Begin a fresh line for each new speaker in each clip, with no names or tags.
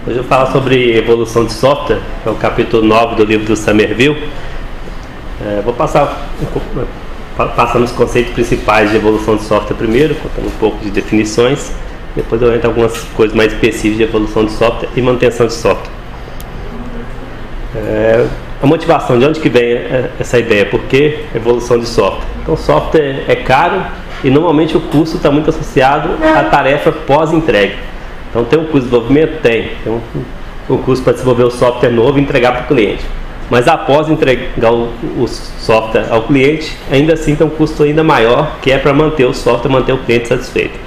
Hoje eu vou falar sobre evolução de software, é o capítulo 9 do livro do Somerville. Vou passar passando os conceitos principais de evolução de software primeiro, contando um pouco de definições. Depois eu entro em algumas coisas mais específicas de evolução de software e manutenção de software. A motivação, de onde que vem essa ideia? Por que evolução de software? Então, software é caro e normalmente o custo está muito associado à tarefa pós-entrega. Então, tem um custo de desenvolvimento? Tem um custo para desenvolver o software novo e entregar para o cliente. Mas após entregar o software ao cliente, ainda assim tem um custo ainda maior, que é para manter o software, manter o cliente satisfeito.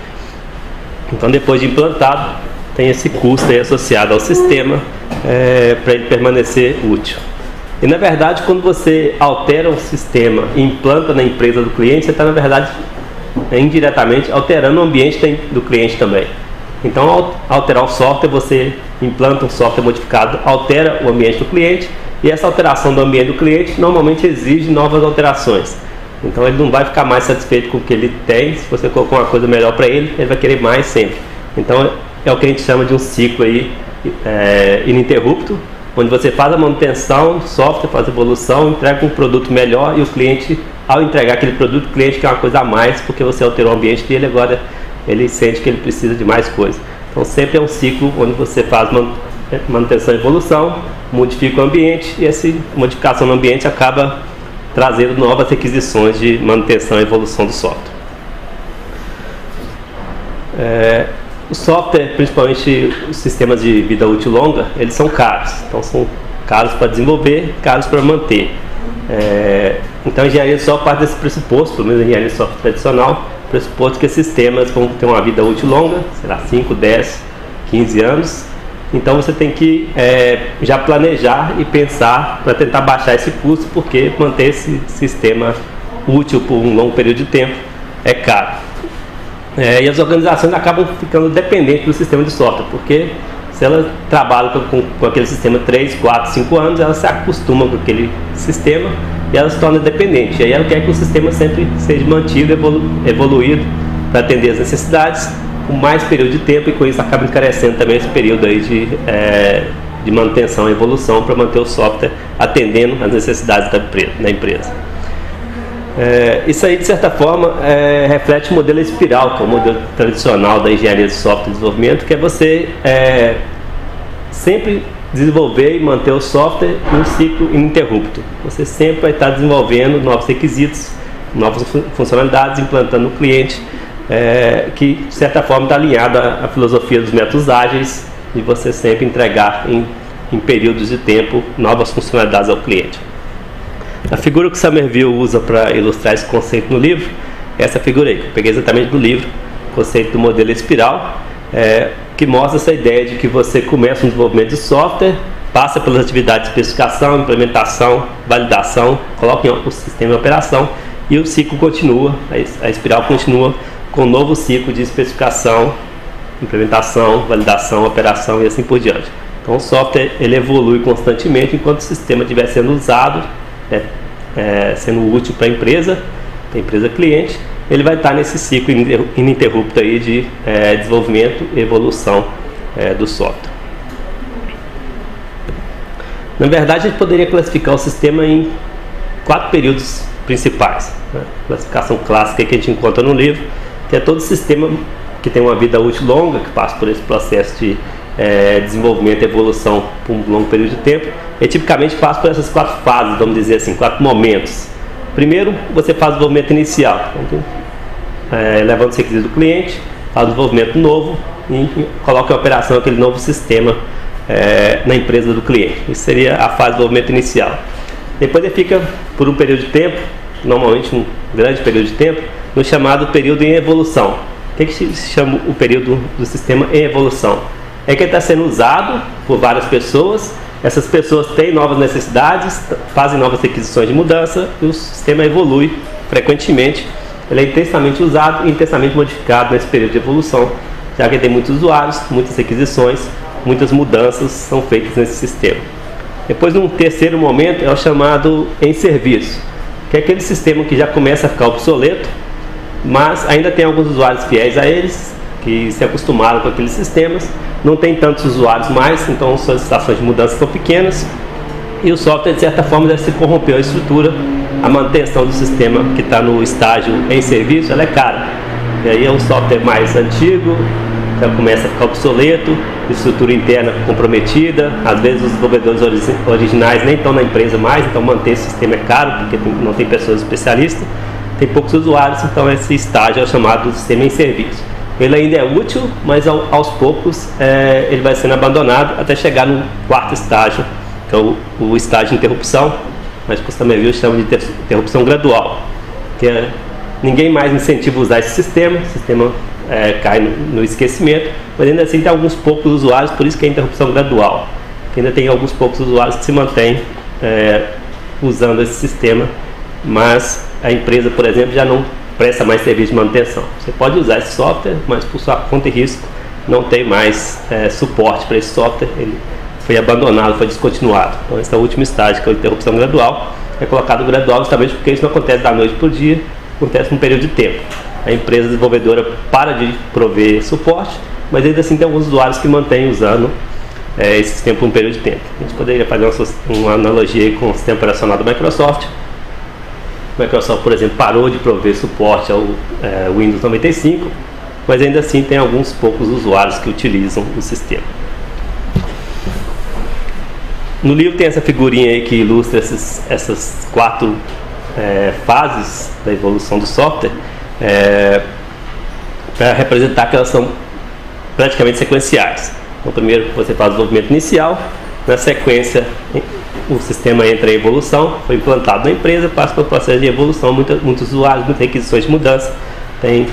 Então, depois de implantado, tem esse custo aí associado ao sistema para ele permanecer útil. E na verdade, quando você altera um sistema e implanta na empresa do cliente, você está na verdade indiretamente alterando o ambiente do cliente também. Então, ao alterar o software, você implanta um software modificado, altera o ambiente do cliente, e essa alteração do ambiente do cliente normalmente exige novas alterações. Então, ele não vai ficar mais satisfeito com o que ele tem. Se você colocou uma coisa melhor para ele, ele vai querer mais sempre. Então, é o que a gente chama de um ciclo aí, ininterrupto, onde você faz a manutenção do software, faz a evolução, entrega um produto melhor, e o cliente, ao entregar aquele produto, o cliente quer uma coisa a mais, porque você alterou o ambiente dele, agora ele sente que ele precisa de mais coisa. Então, sempre é um ciclo onde você faz manutenção e evolução, modifica o ambiente, e essa modificação no ambiente acaba trazendo novas requisições de manutenção e evolução do software. O software, principalmente os sistemas de vida útil longa, eles são caros. Então, são caros para desenvolver, caros para manter. Então, a engenharia de software parte desse pressuposto, pelo menos a engenharia de software tradicional, pressuposto que esses sistemas vão ter uma vida útil longa, será 5, 10, 15 anos. Então, você tem que já planejar e pensar para tentar baixar esse custo, porque manter esse sistema útil por um longo período de tempo é caro. E as organizações acabam ficando dependentes do sistema de software, porque se elas trabalham com aquele sistema 3, 4, 5 anos, elas se acostumam com aquele sistema e elas se tornam dependentes. E aí ela quer que o sistema sempre seja mantido, evoluído para atender as necessidades com mais período de tempo, e com isso acaba encarecendo também esse período aí de manutenção e evolução para manter o software atendendo às necessidades da empresa. Isso aí, de certa forma, reflete o modelo espiral, que é o modelo tradicional da engenharia de software e desenvolvimento, que é você sempre desenvolver e manter o software em um ciclo ininterrupto. Você sempre vai estar desenvolvendo novos requisitos, novas funcionalidades, implantando no cliente, que de certa forma está alinhado à filosofia dos métodos ágeis, de você sempre entregar em períodos de tempo novas funcionalidades ao cliente. A figura que o Somerville usa para ilustrar esse conceito no livro é essa figura aí, que eu peguei exatamente do livro, o conceito do modelo espiral, que mostra essa ideia de que você começa um desenvolvimento de software, passa pelas atividades de especificação, implementação, validação, coloca o sistema em operação, e o ciclo continua, a espiral continua com um novo ciclo de especificação, implementação, validação, operação e assim por diante. Então, o software ele evolui constantemente enquanto o sistema estiver sendo usado, sendo útil para a empresa cliente, ele vai estar nesse ciclo ininterrupto aí de desenvolvimento e evolução do software. Na verdade, a gente poderia classificar o sistema em 4 períodos principais. Classificação clássica que a gente encontra no livro, que é todo sistema que tem uma vida útil longa, que passa por esse processo de desenvolvimento e evolução por um longo período de tempo, e tipicamente passa por essas 4 fases, vamos dizer assim, 4 momentos. Primeiro, você faz o desenvolvimento inicial, levando os requisitos do cliente, faz o desenvolvimento novo e coloca em operação aquele novo sistema na empresa do cliente. Isso seria a fase do desenvolvimento inicial. Depois ele fica por um período de tempo, normalmente um grande período de tempo, no chamado período em evolução. O que se chama o período do sistema em evolução? É que ele está sendo usado por várias pessoas, essas pessoas têm novas necessidades, fazem novas requisições de mudança, e o sistema evolui frequentemente. Ele é intensamente usado e intensamente modificado nesse período de evolução, já que tem muitos usuários, muitas requisições, muitas mudanças são feitas nesse sistema. Depois, num terceiro momento, é o chamado em serviço, que é aquele sistema que já começa a ficar obsoleto, mas ainda tem alguns usuários fiéis a eles, que se acostumaram com aqueles sistemas, não tem tantos usuários mais, então as solicitações de mudança são pequenas e o software de certa forma deve se corrompeu a estrutura, a manutenção do sistema que está no estágio em serviço, ela é cara. E aí é um software mais antigo, já começa a ficar obsoleto, estrutura interna comprometida, às vezes os desenvolvedores originais nem estão na empresa mais, então manter esse sistema é caro, porque não tem pessoas especialistas, tem poucos usuários, então esse estágio é chamado de sistema em serviço. Ele ainda é útil, mas aos poucos ele vai sendo abandonado até chegar no quarto estágio, que é o estágio de interrupção, mas que o SummerVille chama de interrupção gradual, que ninguém mais incentiva a usar esse sistema, o sistema cai no esquecimento, mas ainda assim tem alguns poucos usuários, por isso que é interrupção gradual, que ainda tem alguns poucos usuários que se mantêm usando esse sistema, mas a empresa, por exemplo, já não presta mais serviço de manutenção. Você pode usar esse software, mas por sua conta e risco não tem mais suporte para esse software, ele foi abandonado, foi descontinuado. Então esse é o último estágio, que é a interrupção gradual. É colocado gradual justamente porque isso não acontece da noite para o dia, acontece num período de tempo. A empresa desenvolvedora para de prover suporte, mas ainda assim tem alguns usuários que mantêm usando esse sistema por um período de tempo. A gente poderia fazer uma analogia com o sistema operacional da Microsoft. A Microsoft, por exemplo, parou de prover suporte ao Windows 95, mas ainda assim tem alguns poucos usuários que utilizam o sistema. No livro tem essa figurinha aí que ilustra essas 4 fases da evolução do software, para representar que elas são praticamente sequenciais. Então, primeiro você faz o desenvolvimento inicial, na sequência o sistema entra em evolução, foi implantado na empresa, passa pelo processo de evolução, muitos usuários, muitas requisições de mudança, tem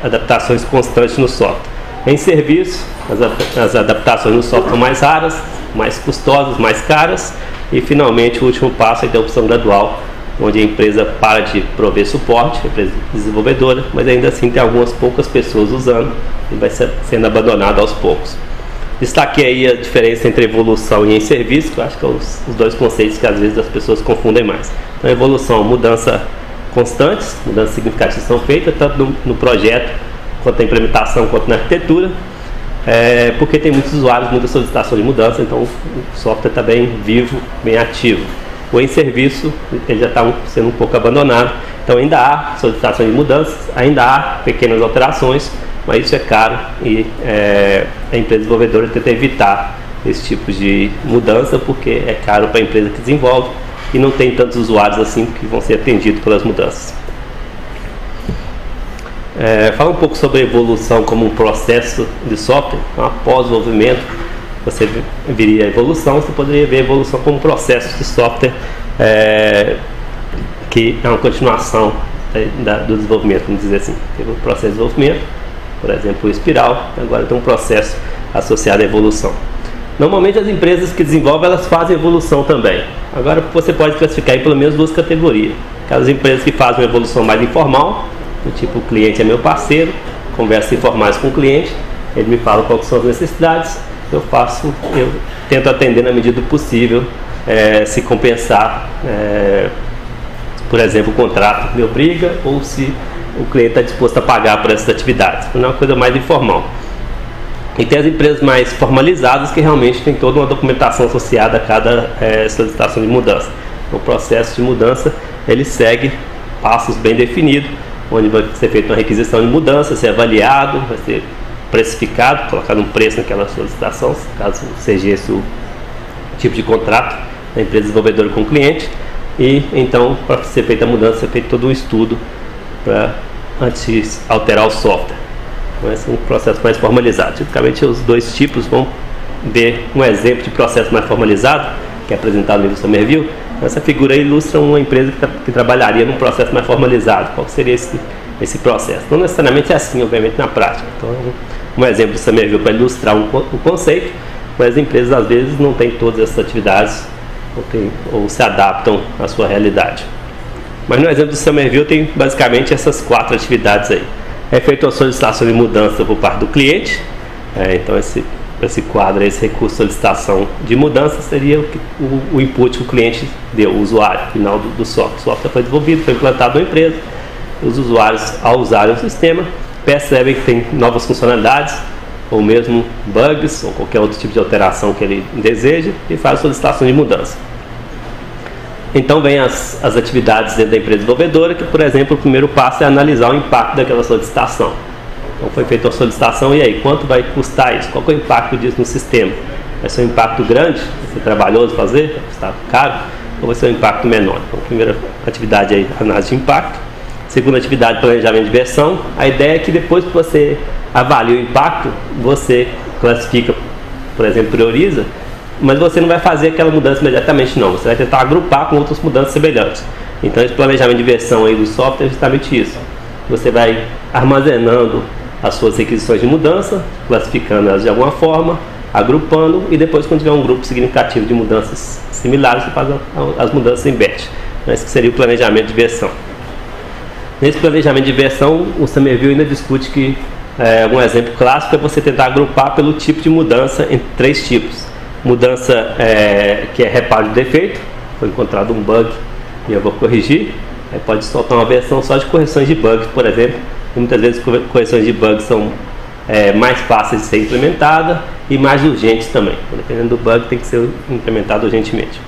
adaptações constantes no software. Em serviço, as adaptações no software são mais raras, mais custosas, mais caras, e finalmente o último passo é a interrupção gradual, onde a empresa para de prover suporte, a empresa desenvolvedora, mas ainda assim tem algumas poucas pessoas usando e vai sendo abandonado aos poucos. Destaquei aí a diferença entre evolução e em serviço, que eu acho que são os dois conceitos que às vezes as pessoas confundem mais. Então, evolução, mudança constantes, mudanças significativas são feitas tanto no projeto, quanto na implementação, quanto na arquitetura, porque tem muitos usuários, muita solicitação de mudança, então o software está bem vivo, bem ativo. O em serviço, ele já está sendo um pouco abandonado, então ainda há solicitação de mudanças, ainda há pequenas alterações, mas isso é caro e a empresa desenvolvedora tenta evitar esse tipo de mudança, porque é caro para a empresa que desenvolve e não tem tantos usuários assim que vão ser atendidos pelas mudanças. Fala um pouco sobre a evolução como um processo de software. Então, após o desenvolvimento, você viria a evolução, você poderia ver a evolução como um processo de software que é uma continuação do desenvolvimento, vamos dizer assim. Teve um processo de desenvolvimento, por exemplo, o espiral, agora tem um processo associado à evolução. Normalmente as empresas que desenvolvem, elas fazem evolução também. Agora você pode classificar em pelo menos 2 categorias. Aquelas empresas que fazem uma evolução mais informal, do tipo o cliente é meu parceiro, conversas informais com o cliente, ele me fala quais são as necessidades, eu tento atender na medida do possível, se compensar, por exemplo, o contrato me obriga ou se o cliente está disposto a pagar por essas atividades. Não é uma coisa mais informal. E tem as empresas mais formalizadas que realmente tem toda uma documentação associada a cada solicitação de mudança. O processo de mudança ele segue passos bem definidos, onde vai ser feita uma requisição de mudança, ser avaliado, vai ser precificado, colocado um preço naquela solicitação, caso seja esse o tipo de contrato da empresa desenvolvedora com o cliente, e então para ser feita a mudança, é feito todo um estudo para antes alterar o software. Então esse é um processo mais formalizado. Tipicamente os dois tipos vão ver um exemplo de processo mais formalizado, que é apresentado no livro SummerVille. Essa figura ilustra uma empresa que trabalharia num processo mais formalizado. Qual seria esse processo? Não necessariamente é assim, obviamente, na prática. Então, um exemplo do SummerVille para ilustrar o conceito, mas as empresas às vezes não têm todas essas atividades ou se adaptam à sua realidade. Mas no exemplo do SummerVille tem basicamente essas 4 atividades aí. É feita a solicitação de mudança por parte do cliente, então esse quadro, esse recurso de solicitação de mudança seria o input que o cliente deu, o usuário final do software. O software foi desenvolvido, foi implantado na empresa, os usuários, ao usarem o sistema, percebem que tem novas funcionalidades, ou mesmo bugs, ou qualquer outro tipo de alteração que ele deseja, e faz a solicitação de mudança. Então vem as atividades dentro da empresa desenvolvedora, que, por exemplo, o primeiro passo é analisar o impacto daquela solicitação. Então foi feita a solicitação, e aí, quanto vai custar isso? Qual é o impacto disso no sistema? Vai ser um impacto grande, vai ser trabalhoso fazer, vai custar caro, ou vai ser um impacto menor? Então a primeira atividade é análise de impacto. Segunda atividade, planejamento de versão. A ideia é que depois que você avalia o impacto, você classifica, por exemplo, prioriza, mas você não vai fazer aquela mudança imediatamente não, você vai tentar agrupar com outras mudanças semelhantes. Então esse planejamento de versão aí do software é justamente isso. Você vai armazenando as suas requisições de mudança, classificando elas de alguma forma, agrupando, e depois, quando tiver um grupo significativo de mudanças similares, você faz as mudanças em batch. Esse que seria o planejamento de versão. Nesse planejamento de versão, o Somerville ainda discute que um exemplo clássico é você tentar agrupar pelo tipo de mudança em 3 tipos. Mudança que é reparo de defeito, foi encontrado um bug e eu vou corrigir. Aí pode soltar uma versão só de correções de bugs, por exemplo. E muitas vezes correções de bugs são mais fáceis de ser implementadas e mais urgentes também. Dependendo do bug, tem que ser implementado urgentemente.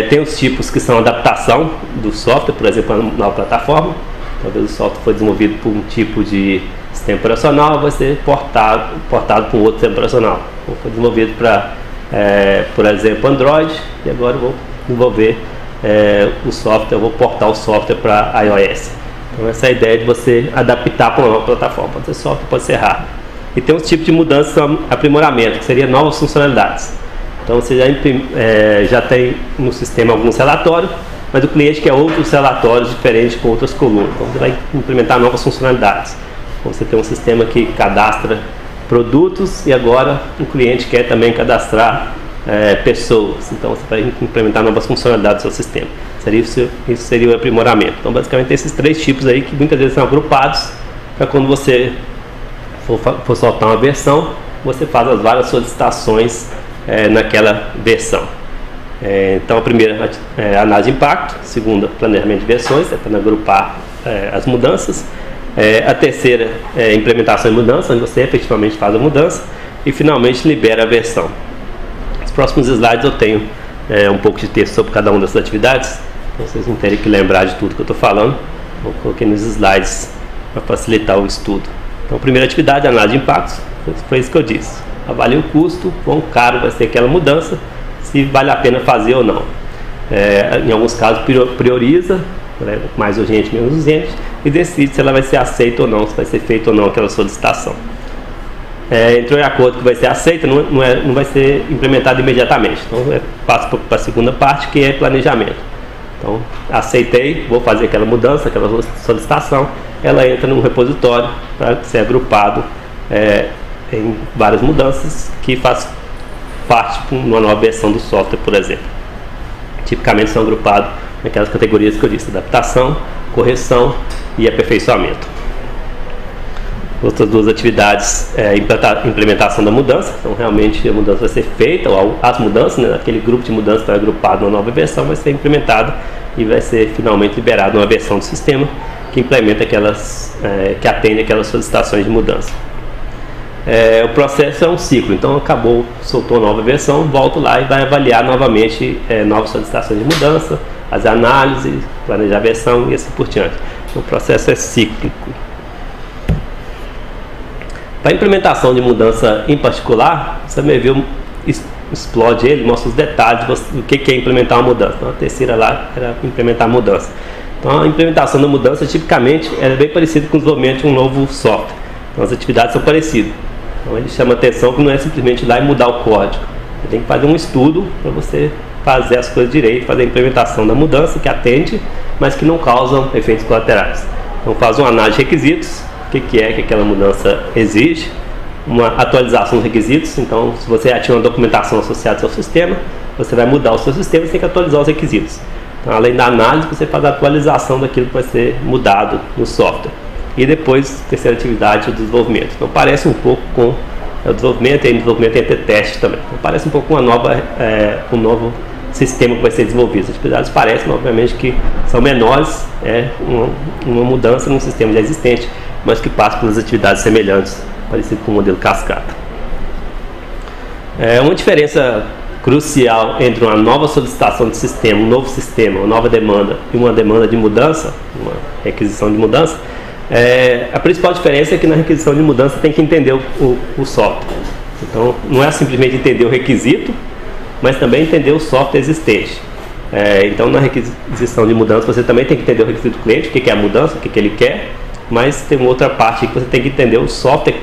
Tem os tipos que são adaptação do software, por exemplo, a nova plataforma. Talvez o software foi desenvolvido por um tipo de sistema operacional, vai ser portado para um outro sistema operacional. Foi desenvolvido para, por exemplo, Android, e agora eu vou desenvolver o software, eu vou portar o software para iOS. Então essa é a ideia de você adaptar para uma nova plataforma. Pode ser software, pode ser hardware. E tem um tipo de mudança que são aprimoramento, que seria novas funcionalidades. Então você já tem no sistema alguns relatórios, mas o cliente quer outros relatórios diferentes com outras colunas. Então você vai implementar novas funcionalidades. Então, você tem um sistema que cadastra produtos e agora o cliente quer também cadastrar pessoas. Então você vai implementar novas funcionalidades do seu sistema. Isso seria o aprimoramento. Então basicamente esses 3 tipos aí que muitas vezes são agrupados para quando você for soltar uma versão, você faz as várias solicitações naquela versão. Então a primeira é análise de impacto, a segunda planejamento de versões, para agrupar as mudanças, a terceira é implementação de mudança, onde você efetivamente faz a mudança, e finalmente libera a versão. Nos próximos slides eu tenho um pouco de texto sobre cada uma dessas atividades, para vocês não terem que lembrar de tudo que eu estou falando. Eu coloquei nos slides para facilitar o estudo. Então a primeira atividade é análise de impactos, foi isso que eu disse. Avalie o custo, quão caro vai ser aquela mudança, se vale a pena fazer ou não. Em alguns casos prioriza, mais urgente, menos urgente, e decide se ela vai ser aceita ou não, se vai ser feita ou não aquela solicitação. Entrou em acordo que vai ser aceita, não vai ser implementado imediatamente. Então passo para a segunda parte, que é planejamento. Então aceitei, vou fazer aquela mudança, aquela solicitação, ela entra num repositório para ser agrupado em várias mudanças que faz parte de uma nova versão do software, por exemplo. Tipicamente são agrupados naquelas categorias que eu disse: adaptação, correção e aperfeiçoamento. Outras 2 atividades implementação da mudança. Então realmente a mudança vai ser feita, ou as mudanças, aquele grupo de mudanças que vai agrupado numa nova versão vai ser implementado e vai ser finalmente liberado uma versão do sistema que implementa que atende aquelas solicitações de mudança. O processo é um ciclo, então acabou, soltou a nova versão, volto lá e vai avaliar novamente novas solicitações de mudança, fazer análise, planejar a versão e assim por diante. Então, o processo é cíclico. Para a implementação de mudança em particular, você me viu, explode ele, mostra os detalhes do que é implementar uma mudança. Então a terceira lá era implementar a mudança. Então a implementação da mudança tipicamente é bem parecida com o desenvolvimento de um novo software. Então as atividades são parecidas. Então ele chama a atenção que não é simplesmente ir lá e mudar o código. Você tem que fazer um estudo para você fazer as coisas direito, fazer a implementação da mudança que atende, mas que não causam efeitos colaterais. Então faz uma análise de requisitos, o que aquela mudança exige, uma atualização dos requisitos. Então se você já tinha uma documentação associada ao seu sistema, você vai mudar o seu sistema e tem que atualizar os requisitos. Então, além da análise, você faz a atualização daquilo que vai ser mudado no software. E depois, terceira atividade, o desenvolvimento. Então parece um pouco com o desenvolvimento, e desenvolvimento entre testes também. Então parece um pouco com um novo sistema que vai ser desenvolvido. As atividades parecem, obviamente, que são menores, uma mudança num sistema já existente, mas que passa pelas atividades semelhantes parecido com o modelo cascata. Uma diferença crucial entre uma nova solicitação de sistema, um novo sistema, uma nova demanda e uma demanda de mudança, uma requisição de mudança, a principal diferença é que na requisição de mudança tem que entender o software. Então não é simplesmente entender o requisito, mas também entender o software existente. Então na requisição de mudança você também tem que entender o requisito do cliente, o que é a mudança, o que ele quer, mas tem uma outra parte que você tem que entender o software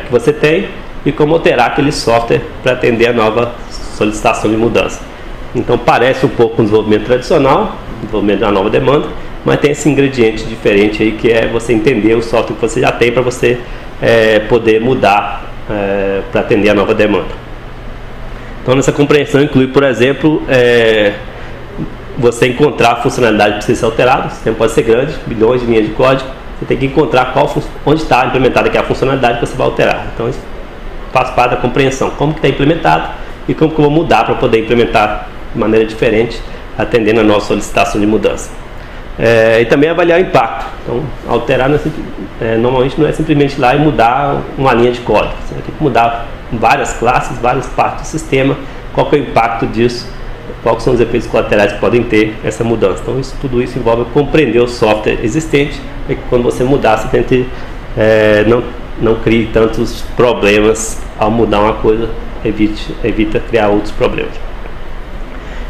que você tem e como alterar aquele software para atender a nova solicitação de mudança. Então parece um pouco um desenvolvimento tradicional, desenvolvimento de uma nova demanda, mas tem esse ingrediente diferente aí que é você entender o software que você já tem para você poder mudar para atender a nova demanda. Então nessa compreensão inclui, por exemplo, você encontrar a funcionalidade que precisa ser alterada. O sistema pode ser grande, bilhões de linhas de código, você tem que encontrar onde está implementada aquela funcionalidade que você vai alterar. Então isso faz parte da compreensão, como que está implementado e como que eu vou mudar para poder implementar de maneira diferente, atendendo a nossa solicitação de mudança. E também avaliar o impacto. Então alterar normalmente não é simplesmente ir lá e mudar uma linha de código, você vai ter que mudar várias classes, várias partes do sistema, qual que é o impacto disso, quais são os efeitos colaterais que podem ter essa mudança. Então tudo isso envolve compreender o software existente, para que quando você mudar, você tente não crie tantos problemas ao mudar uma coisa, evita criar outros problemas.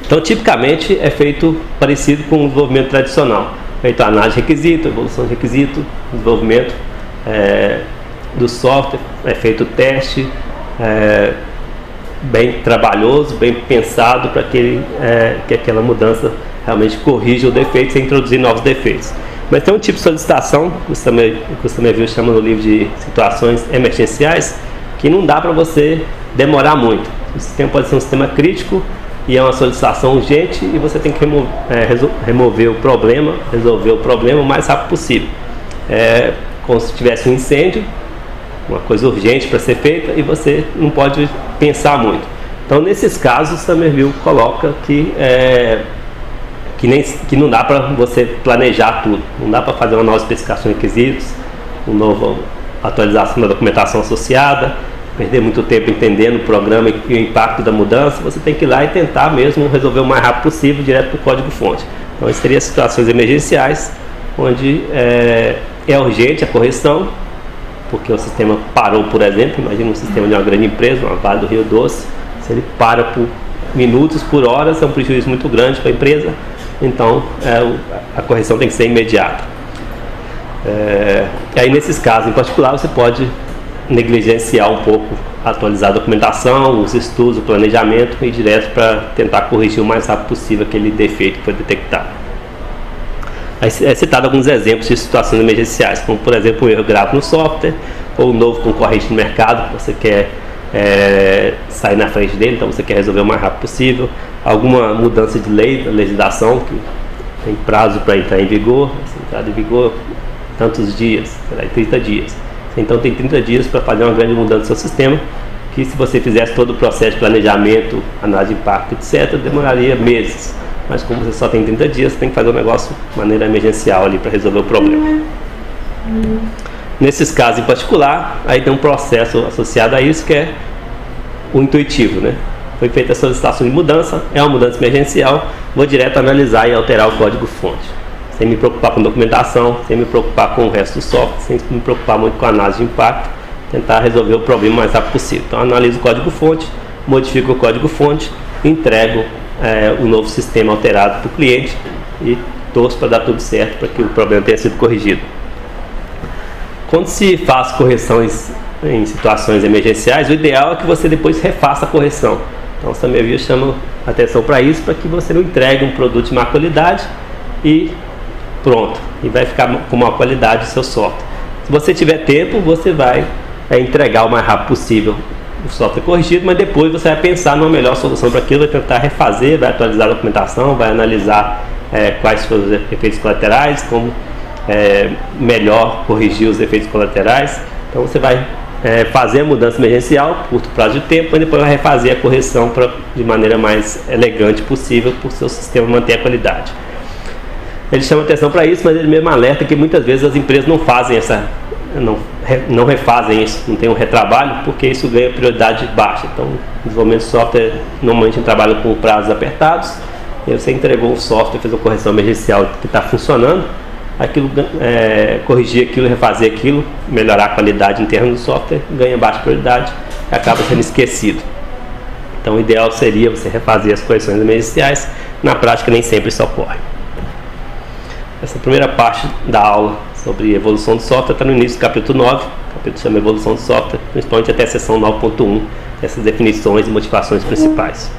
Então tipicamente é feito parecido com o desenvolvimento tradicional, feito a análise de requisito, evolução de requisito, desenvolvimento do software, é feito o teste, bem trabalhoso, bem pensado para que aquela mudança realmente corrija o defeito sem introduzir novos defeitos. Mas tem um tipo de solicitação, que o Somerville chama no livro de situações emergenciais, que não dá para você demorar muito. O sistema pode ser um sistema crítico e é uma solicitação urgente e você tem que resolver o problema o mais rápido possível. Como se tivesse um incêndio, uma coisa urgente para ser feita e você não pode pensar muito. Então nesses casos o Somerville coloca que não dá para você planejar tudo, não dá para fazer uma nova especificação de requisitos, uma nova atualização da documentação associada, perder muito tempo entendendo o programa e o impacto da mudança. Você tem que ir lá e tentar mesmo resolver o mais rápido possível direto para o código-fonte. Então isso seria situações emergenciais, onde é urgente a correção, porque o sistema parou, por exemplo. Imagina um sistema de uma grande empresa, uma Vale do Rio Doce, se ele para por minutos, por horas, é um prejuízo muito grande para a empresa. Então a correção tem que ser imediata. Aí nesses casos em particular você pode negligenciar um pouco, atualizar a documentação, os estudos, o planejamento e ir direto para tentar corrigir o mais rápido possível aquele defeito que foi detectado. Aí é citado alguns exemplos de situações emergenciais, como por exemplo um erro grave no software ou um novo concorrente no mercado que você quer sair na frente dele, então você quer resolver o mais rápido possível, alguma mudança de lei, da legislação que tem prazo para entrar em vigor, entrada em vigor tantos dias, será 30 dias. Então tem 30 dias para fazer uma grande mudança no seu sistema, que se você fizesse todo o processo de planejamento, análise de impacto, etc., demoraria meses. Mas como você só tem 30 dias, você tem que fazer um negócio de maneira emergencial ali para resolver o problema. Nesses casos em particular, aí tem um processo associado a isso que é o intuitivo, né? Foi feita a solicitação de mudança, é uma mudança emergencial, vou direto analisar e alterar o código-fonte, sem me preocupar com documentação, sem me preocupar com o resto do software, sem me preocupar muito com a análise de impacto, tentar resolver o problema o mais rápido possível. Então analiso o código-fonte, modifico o código-fonte, entrego o novo sistema alterado para o cliente e torço para dar tudo certo para que o problema tenha sido corrigido. Quando se faz correções em situações emergenciais, o ideal é que você depois refaça a correção. Então o Somerville chama atenção para isso, para que você não entregue um produto de má qualidade e pronto, e vai ficar com má qualidade o seu software. Se você tiver tempo, você vai entregar o mais rápido possível o software corrigido, mas depois você vai pensar numa melhor solução para aquilo, vai tentar refazer, vai atualizar a documentação, vai analisar quais são os efeitos colaterais, como melhor corrigir os efeitos colaterais. Então você vai fazer a mudança emergencial, curto prazo de tempo, mas depois vai refazer a correção de maneira mais elegante possível, para o seu sistema manter a qualidade. Ele chama atenção para isso, mas ele mesmo alerta que muitas vezes as empresas não fazem não refazem isso, não tem um retrabalho, porque isso ganha prioridade baixa. Então, o desenvolvimento de software, normalmente a gente trabalha com prazos apertados, e você entregou um software, fez uma correção emergencial que está funcionando, corrigir aquilo, refazer aquilo, melhorar a qualidade interna do software, ganha baixa prioridade e acaba sendo esquecido. Então, o ideal seria você refazer as correções emergenciais. Na prática, nem sempre isso ocorre. Essa primeira parte da aula sobre evolução do software está no início do capítulo 9. O capítulo chama Evolução do Software, principalmente até a seção 9.1, essas definições e motivações principais.